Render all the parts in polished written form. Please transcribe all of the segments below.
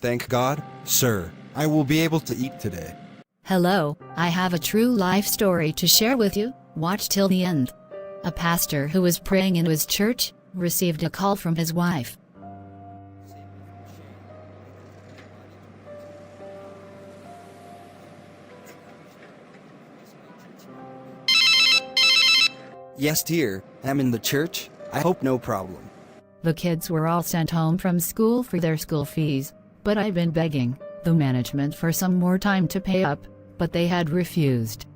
Thank God, sir, I will be able to eat today. Hello, I have a true life story to share with you. Watch till the end. A pastor who was praying in his church received a call from his wife. Yes, dear, I'm in the church. I hope no problem. The kids were all sent home from school for their school fees, but I've been begging the management for some more time to pay up, but they had refused.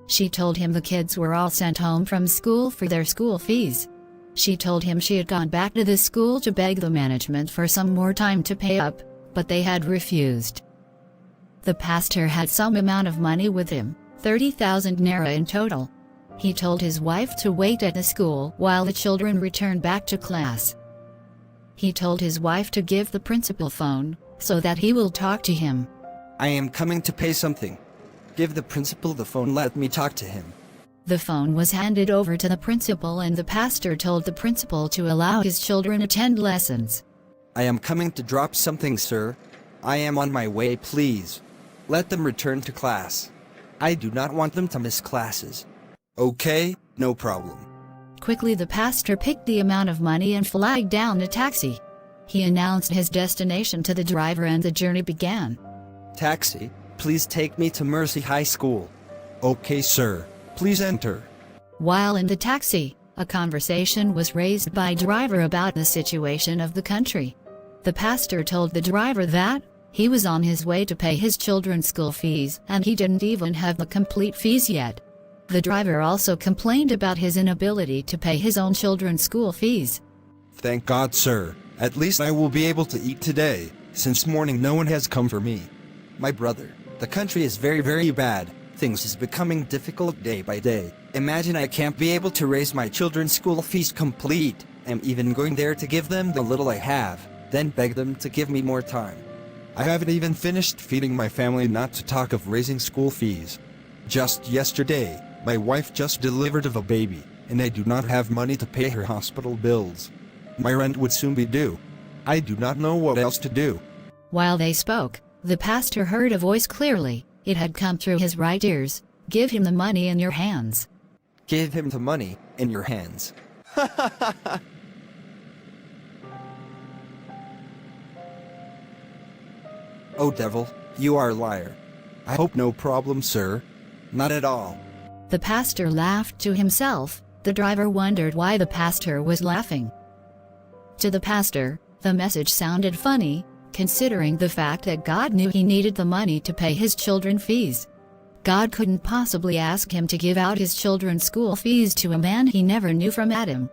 She told him the kids were all sent home from school for their school fees. She told him she had gone back to the school to beg the management for some more time to pay up, but they had refused. The pastor had some amount of money with him, 30,000 naira in total. He told his wife to wait at the school while the children returned back to class. He told his wife to give the principal phone, so that he will talk to him. I am coming to pay something. Give the principal the phone, let me talk to him. The phone was handed over to the principal and the pastor told the principal to allow his children attend lessons. I am coming to drop something, sir. I am on my way, please. Let them return to class. I do not want them to miss classes. Okay, no problem. Quickly the pastor picked the amount of money and flagged down a taxi. He announced his destination to the driver and the journey began. Taxi, please take me to Mercy High School. Okay, sir. Please enter. While in the taxi, a conversation was raised by driver about the situation of the country. The pastor told the driver that he was on his way to pay his children's school fees and he didn't even have the complete fees yet. The driver also complained about his inability to pay his own children's school fees. Thank God, sir. At least I will be able to eat today. Since morning no one has come for me. My brother, the country is very bad. Things is becoming difficult day by day. Imagine I can't be able to raise my children's school fees complete. I'm even going there to give them the little I have, then beg them to give me more time. I haven't even finished feeding my family, not to talk of raising school fees. Just yesterday, my wife just delivered of a baby, and I do not have money to pay her hospital bills. My rent would soon be due. I do not know what else to do. While they spoke, the pastor heard a voice clearly. It had come through his right ears. Give him the money in your hands. Give him the money in your hands. Oh devil, you are a liar. I hope no problem, sir. Not at all. The pastor laughed to himself. The driver wondered why the pastor was laughing. To the pastor, the message sounded funny, considering the fact that God knew he needed the money to pay his children's fees. God couldn't possibly ask him to give out his children's school fees to a man he never knew from Adam.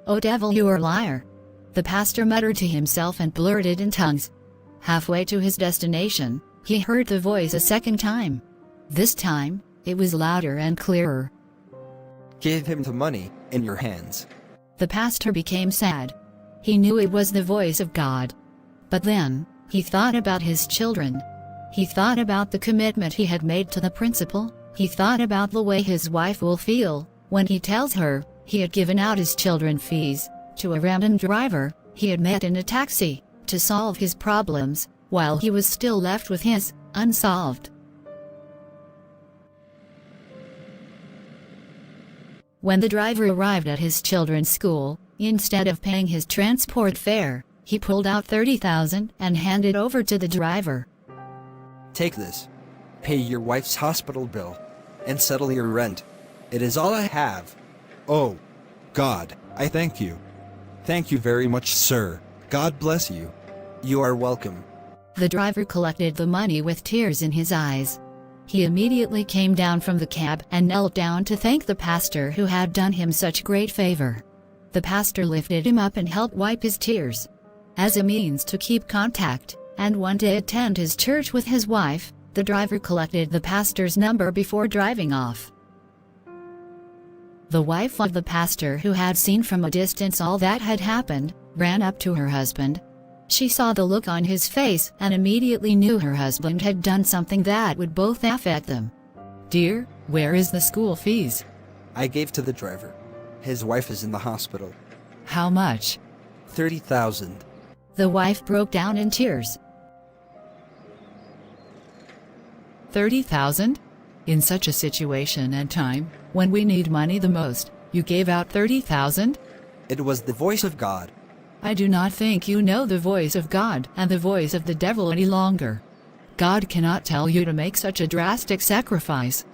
Oh devil, you are a liar. The pastor muttered to himself and blurted in tongues. Halfway to his destination, he heard the voice a second time. This time, it was louder and clearer. Give him the money in your hands. The pastor became sad. He knew it was the voice of God. But then, he thought about his children. He thought about the commitment he had made to the principal. He thought about the way his wife will feel when he tells her he had given out his children's fees to a random driver he had met in a taxi to solve his problems, while he was still left with his unsolved. When the driver arrived at his children's school, instead of paying his transport fare, he pulled out 30,000 and handed over to the driver. Take this. Pay your wife's hospital bill and settle your rent. It is all I have. Oh, God, I thank you. Thank you very much, sir. God bless you. You are welcome. The driver collected the money with tears in his eyes. He immediately came down from the cab and knelt down to thank the pastor who had done him such great favor. The pastor lifted him up and helped wipe his tears. As a means to keep contact, and one day attend his church with his wife, the driver collected the pastor's number before driving off. The wife of the pastor, who had seen from a distance all that had happened, ran up to her husband. She saw the look on his face and immediately knew her husband had done something that would both affect them. "Dear, where is the school fees?" I gave to the driver. His wife is in the hospital. "How much?" 30,000. The wife broke down in tears. 30,000? In such a situation and time, when we need money the most, you gave out 30,000? It was the voice of God. I do not think you know the voice of God and the voice of the devil any longer. God cannot tell you to make such a drastic sacrifice.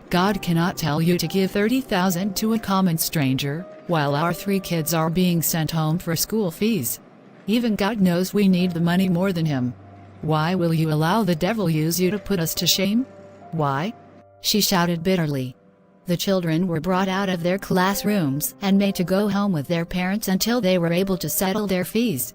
God cannot tell you to give 30,000 to a common stranger, while our 3 kids are being sent home for school fees. Even God knows we need the money more than him. Why will you allow the devil use you to put us to shame? Why? She shouted bitterly. The children were brought out of their classrooms and made to go home with their parents until they were able to settle their fees.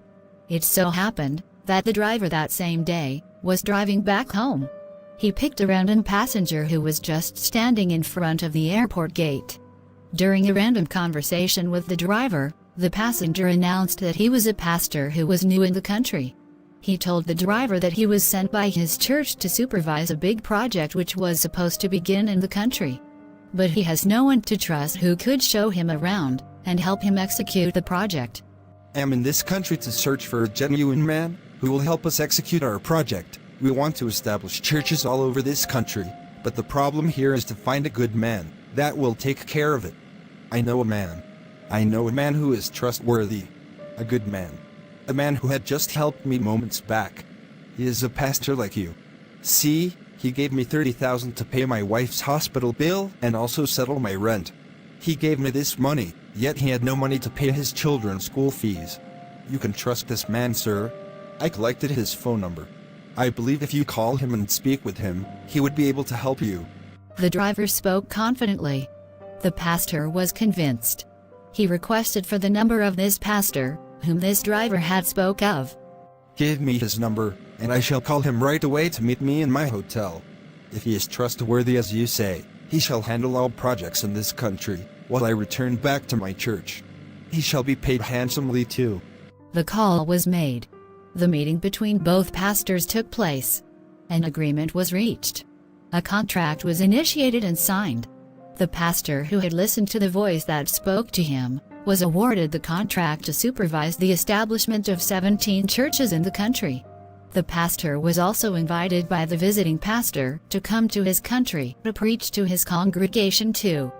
It so happened that the driver that same day was driving back home. He picked a random passenger who was just standing in front of the airport gate. During a random conversation with the driver, the passenger announced that he was a pastor who was new in the country. He told the driver that he was sent by his church to supervise a big project which was supposed to begin in the country. But he has no one to trust who could show him around and help him execute the project. I'm in this country to search for a genuine man who will help us execute our project. We want to establish churches all over this country, but the problem here is to find a good man that will take care of it. I know a man. I know a man who is trustworthy. A good man. A man who had just helped me moments back. He is a pastor like you. See, he gave me 30,000 to pay my wife's hospital bill and also settle my rent. He gave me this money, yet he had no money to pay his children's school fees. You can trust this man, sir. I collected his phone number. I believe if you call him and speak with him, he would be able to help you. The driver spoke confidently. The pastor was convinced. He requested for the number of this pastor, whom this driver had spoke of. Give me his number, and I shall call him right away to meet me in my hotel. If he is trustworthy as you say, he shall handle all projects in this country, while I return back to my church. He shall be paid handsomely too. The call was made. The meeting between both pastors took place. An agreement was reached. A contract was initiated and signed. The pastor who had listened to the voice that spoke to him was awarded the contract to supervise the establishment of 17 churches in the country. The pastor was also invited by the visiting pastor to come to his country to preach to his congregation too.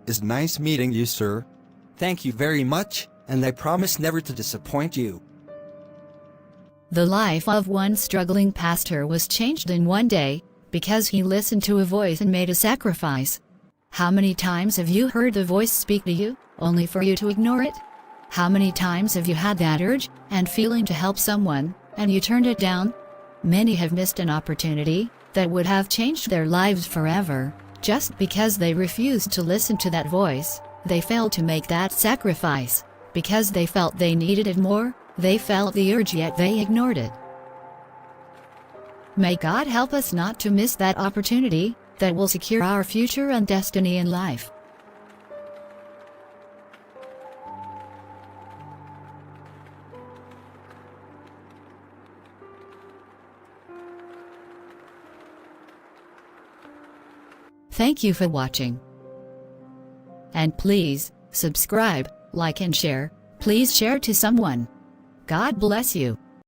It's nice meeting you, sir. Thank you very much, and I promise never to disappoint you. The life of one struggling pastor was changed in one day, because he listened to a voice and made a sacrifice. How many times have you heard the voice speak to you, only for you to ignore it? How many times have you had that urge and feeling to help someone, and you turned it down? Many have missed an opportunity that would have changed their lives forever, just because they refused to listen to that voice. They failed to make that sacrifice, because they felt they needed it more. They felt the urge yet they ignored it. May God help us not to miss that opportunity that will secure our future and destiny in life. Thank you for watching. And please, subscribe, like and share. Please share to someone. God bless you.